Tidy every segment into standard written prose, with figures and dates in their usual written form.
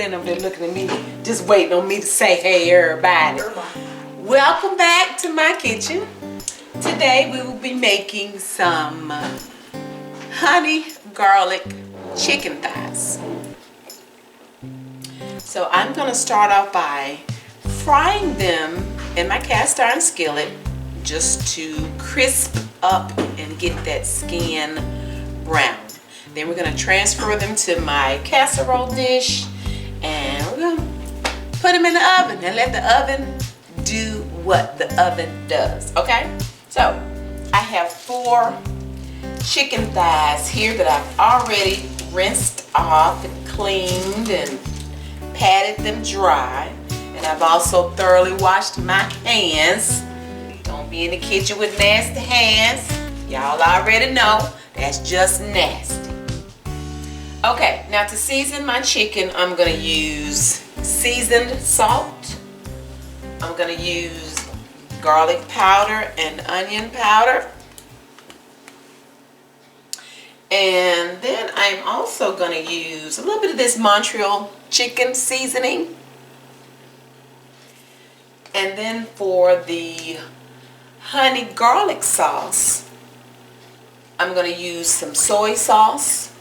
standing over there looking at me, just waiting on me to say, hey, everybody. Welcome back to my kitchen. Today we will be making some honey garlic chicken thighs. So I'm going to start off by frying them in my cast iron skillet just to crisp up and get that skin brown. Then we're going to transfer them to my casserole dish and we're going to put them in the oven and let the oven do what the oven does, okay? So I have 4 chicken thighs here that I've already rinsed off and cleaned and patted them dry. And I've also thoroughly washed my hands. Don't be in the kitchen with nasty hands. Y'all already know that's just nasty. Okay, now to season my chicken, I'm going to use seasoned salt. I'm going to use garlic powder and onion powder. And then I'm also going to use a little bit of this Montreal chicken seasoning. And then for the honey garlic sauce, I'm going to use some soy sauce,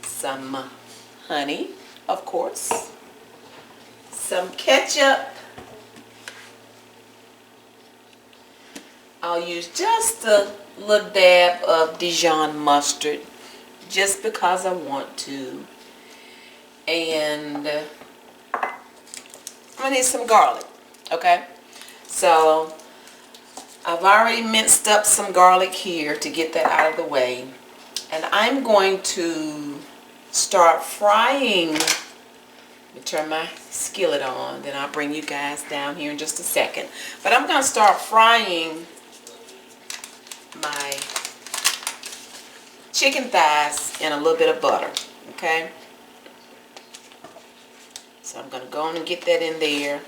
some honey, of course, some ketchup. I'll use just a little dab of Dijon Mustard just because I want to. And I'm going to need some garlic, okay? So I've already minced up some garlic here to get that out of the way. And I'm going to start frying. Let me turn my skillet on, then I'll bring you guys down here in just a second. But I'm going to start frying my chicken thighs in a little bit of butter, okay? So I'm going to go on and get that in there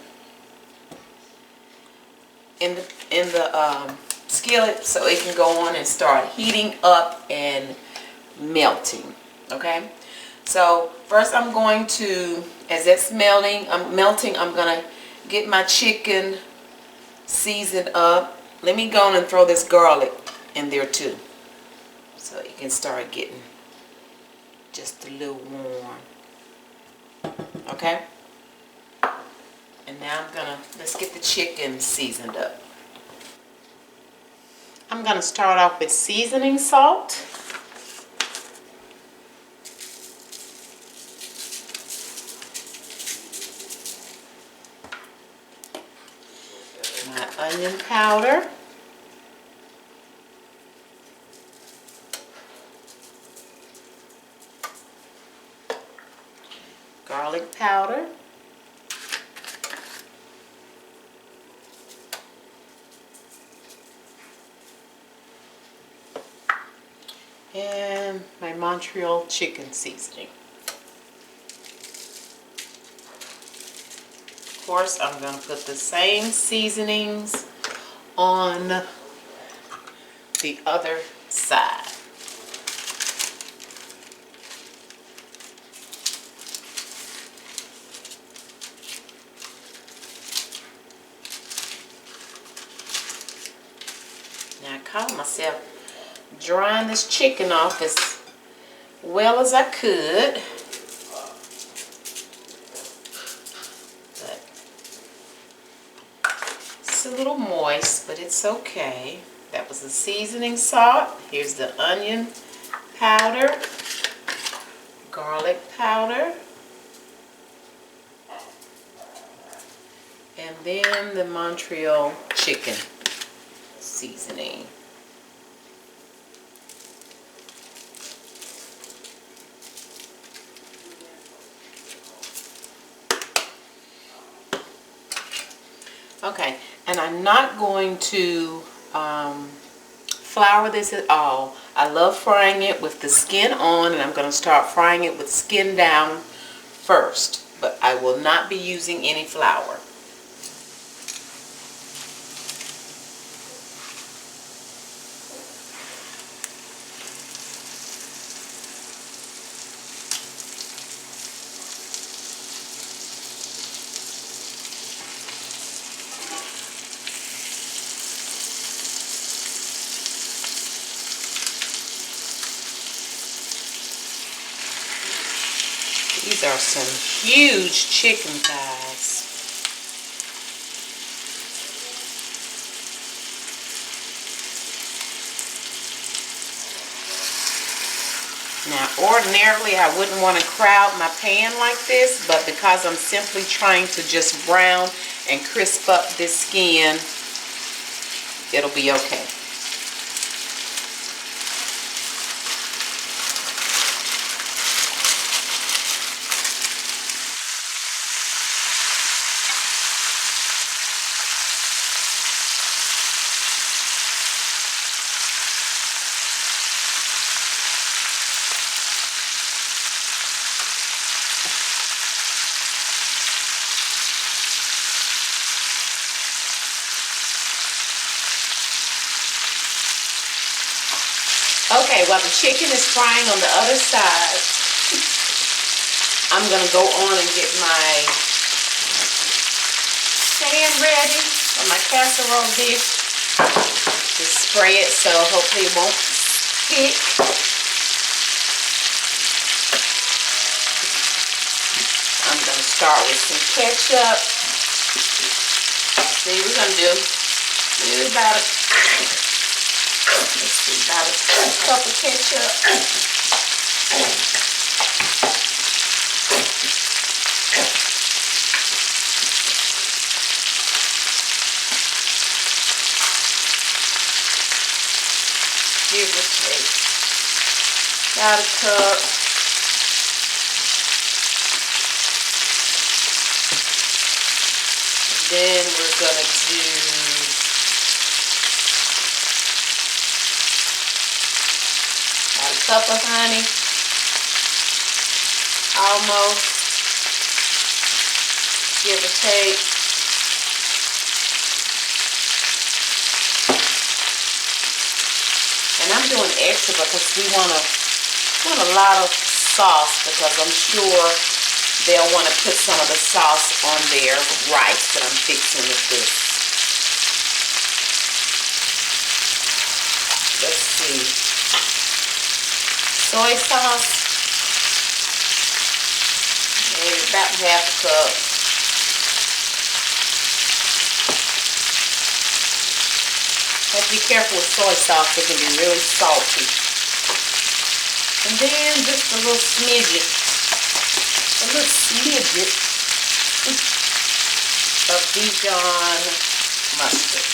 in the skillet so it can go on and start heating up and melting, okay? So first I'm going to, as it's melting, I'm going to get my chicken seasoned up. Let me go on and throw this garlic in there too, so you can start getting just a little warm, okay? And now let's get the chicken seasoned up. I'm gonna start off with seasoning salt. My onion powder. Garlic powder. And my Montreal chicken seasoning. Of course, I'm going to put the same seasonings on the other side. Now I caught myself drying this chicken off as well as I could. But it's a little moist, but it's okay. That was the seasoning salt. Here's the onion powder, garlic powder, and then the Montreal chicken seasoning. Okay, and I'm not going to flour this at all. I love frying it with the skin on, and I'm going to start frying it with skin down first, but I will not be using any flour. These are some huge chicken thighs. Now, ordinarily, I wouldn't want to crowd my pan like this, but because I'm simply trying to just brown and crisp up this skin, it'll be okay. Okay, while the chicken is frying on the other side, I'm going to go on and get my pan ready for my casserole dish. Just spray it so hopefully it won't stick. I'm going to start with some ketchup. See, we're going to do about a cup of ketchup. Give or take about a cup. And then we're going to do cup of honey, almost, give or take. And I'm doing extra because we want a lot of sauce, because I'm sure they'll want to put some of the sauce on their rice that I'm fixing with this. Let's see. Soy sauce, maybe about half a cup. Have to be careful with soy sauce, it can be really salty. And then just a little smidget of Dijon mustard.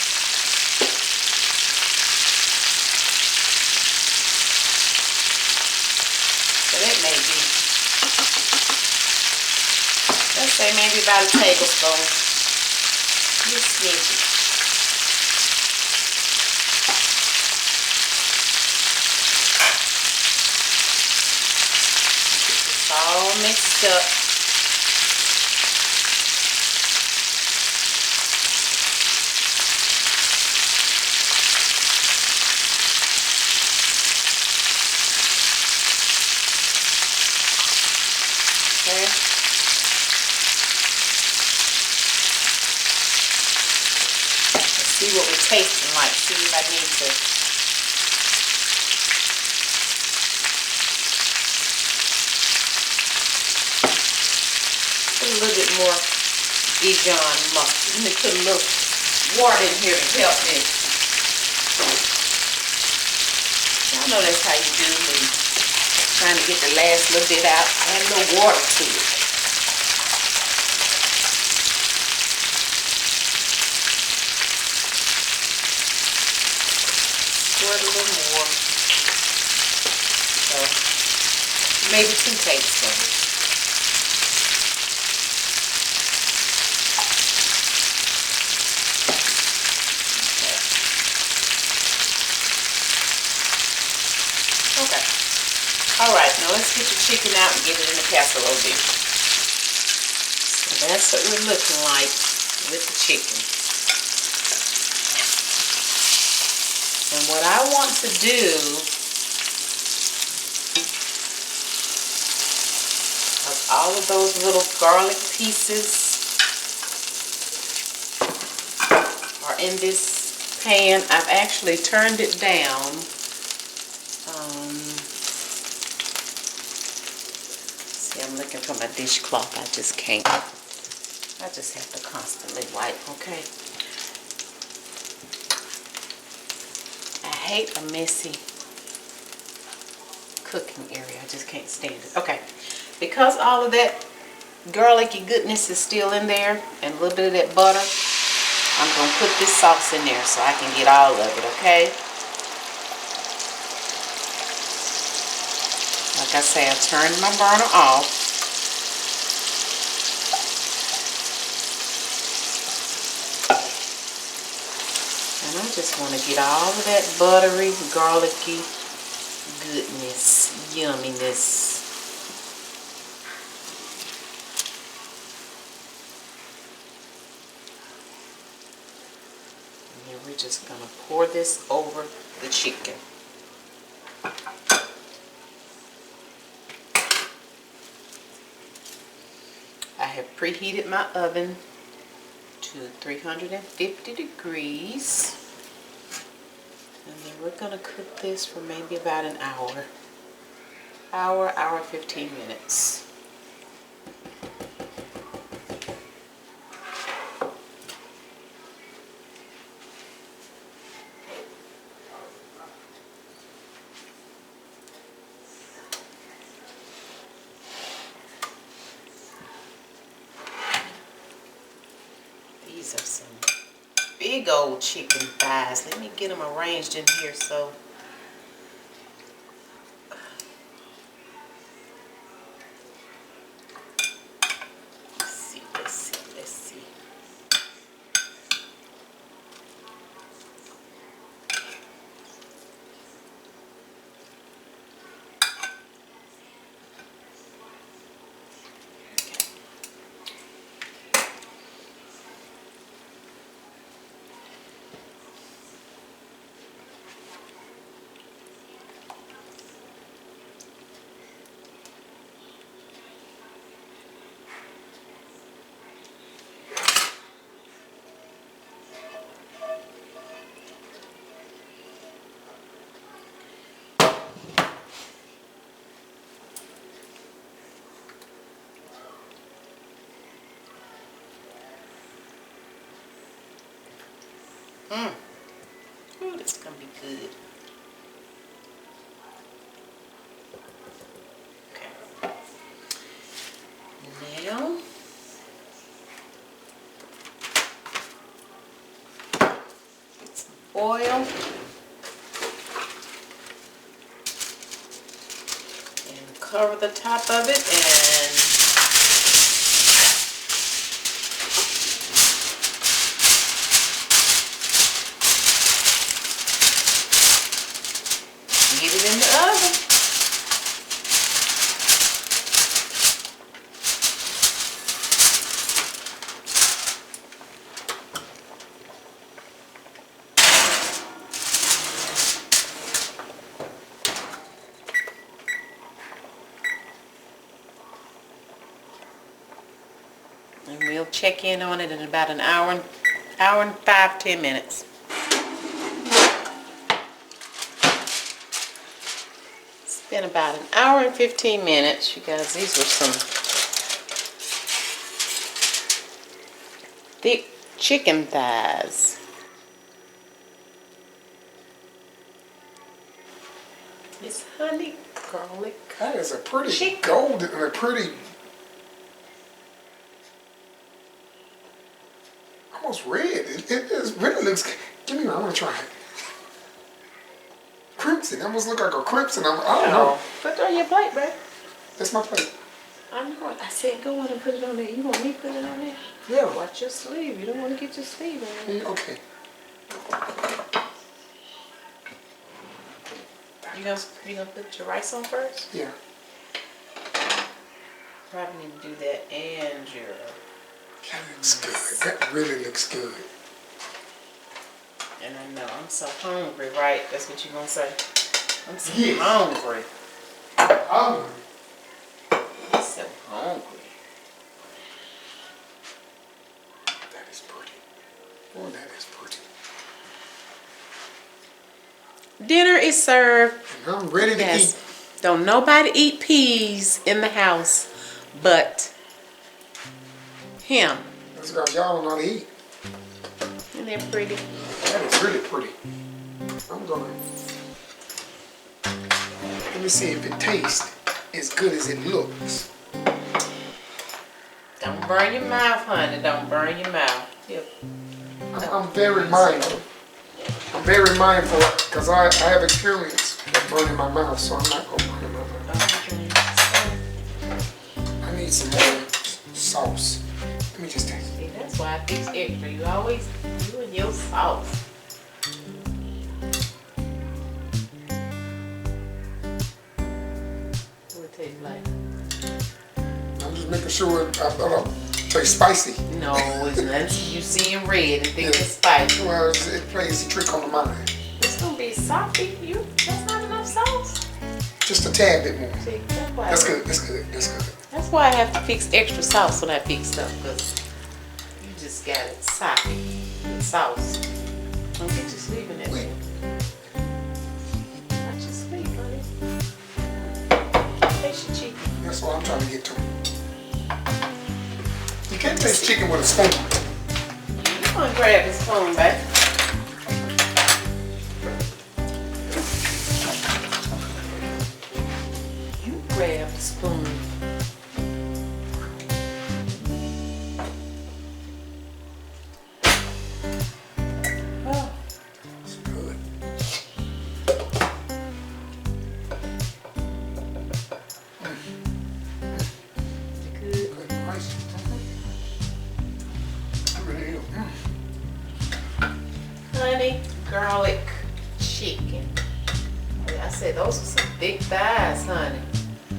It may be, let's say maybe about a tablespoon. Just smidgy. It's all mixed up. Okay. Let's see what we're tasting like. See if I need to. Put a little bit more Dijon mustard. Let me put a little water in here to help me. Y'all know that's how you do me. Trying to get the last little bit out. Add a little water to it. Squirt a little more. So maybe 2 tablespoons. Okay. Alright, now let's get the chicken out and get it in the casserole dish. So that's what we're looking like with the chicken. And what I want to do, of all of those little garlic pieces are in this pan. I've actually turned it down. I'm looking looking for my dishcloth. I just can't. I just have to constantly wipe, okay? I hate a messy cooking area. I just can't stand it. Okay, because all of that garlicky goodness is still in there and a little bit of that butter, I'm going to put this sauce in there so I can get all of it, okay? Like I say, I turned my burner off. And I just want to get all of that buttery, garlicky goodness, yumminess. And then we're just going to pour this over the chicken. I have preheated my oven to 350 degrees. And then we're going to cook this for maybe about an hour. Hour 15 minutes. These are some big old chicken thighs. Let me get them arranged in here so let's see. Ooh, this is gonna be good. Okay. Now, get some oil and cover the top of it and get it in the oven. And we'll check in on it in about an hour and 5-10 minutes. It's been about an hour and 15 minutes, you guys. These were some thick chicken thighs. It's honey garlic. That is a pretty chicken. golden and a pretty almost red. It really looks. Give me one. I want to try it. Crimson. It almost look like a crimson. I don't know. Put it on your plate, bro. That's my plate. I know it. I said go on and put it on there. You want me to put it on there? Yeah. Watch your sleeve. You don't want to get your sleeve on there. Yeah, okay. You gonna put your rice on first? Yeah. Probably need to do that and your. That looks good. That really looks good. And I know I'm so hungry, right? That's what you gonna say. I'm so Yes. hungry. Hungry. I'm so hungry. That is pretty. Oh, that is pretty. Dinner is served. And I'm ready to eat. Don't nobody eat peas in the house but him. That's because y'all don't know how to eat. Isn't that pretty? That is really pretty. I'm gonna... Let me see if it tastes as good as it looks. Don't burn your mouth, honey. Don't burn your mouth. Yep. I'm very mindful. I'm very mindful because I have experience with burning my mouth, so I'm not gonna burn my mouth. Okay. I need some more sauce. Let me just taste it. See, that's why I fix extra. You always doing your sauce. What it tastes like? I'm just making sure it tastes spicy. No, it's not. You seeing red and think it's spicy. Well, it plays the trick on the mind. It's gonna be salty. That's not enough sauce. Just a tad bit more. See, that's why. That's good. That's good. That's good. That's why I have to fix extra sauce when I fix stuff, because you just got it soppy with sauce. Don't get you sleeping that way. Not you sleep, honey. Taste your chicken. That's what I'm trying to get to. You can't taste chicken with a spoon. You want to grab this spoon, babe? You grab the spoon. Oh, It's good. good. Good. Nice. It really is. Honey garlic chicken. I said those are some thick thighs, honey.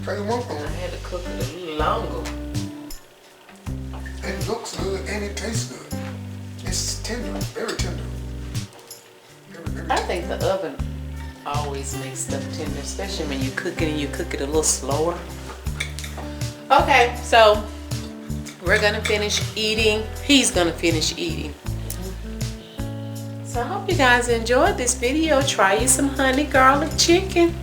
Tell you one thing. I had to cook it a little longer. It looks good and it tastes good. It's tender, very tender. Very, very I tender. think the oven always makes stuff tender, especially when you cook it and you cook it a little slower. Okay, so we're gonna finish eating. He's gonna finish eating. So I hope you guys enjoyed this video. Try you some honey garlic chicken.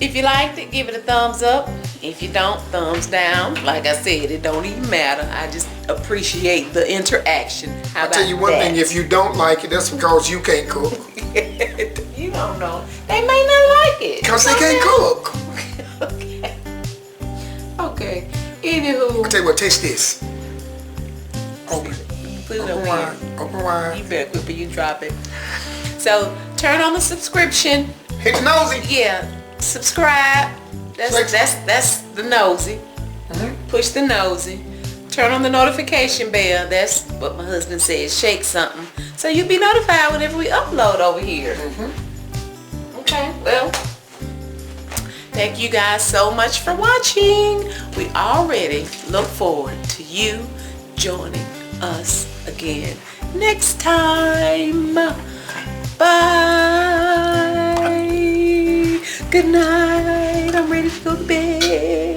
If you liked it, give it a thumbs up. If you don't, thumbs down. Like I said, it don't even matter. I just appreciate the interaction. How I'll tell you one thing, if you don't like it, that's because you can't cook. You don't know. They may not like it. Because they can't cook. Okay. Okay. Anywho. I'll tell you what, taste this. Open. Put it Open over wide. here. Open wide. You better quit before you drop it. So turn on the subscription. Hit the nosy. Yeah. Subscribe. That's the nosy. Push the nosy. Turn on the notification bell. That's what my husband says. Shake something. So you'll be notified whenever we upload over here. Okay, well, thank you guys so much for watching. We already look forward to you joining us again next time. Bye. Good night. I'm ready to go to bed.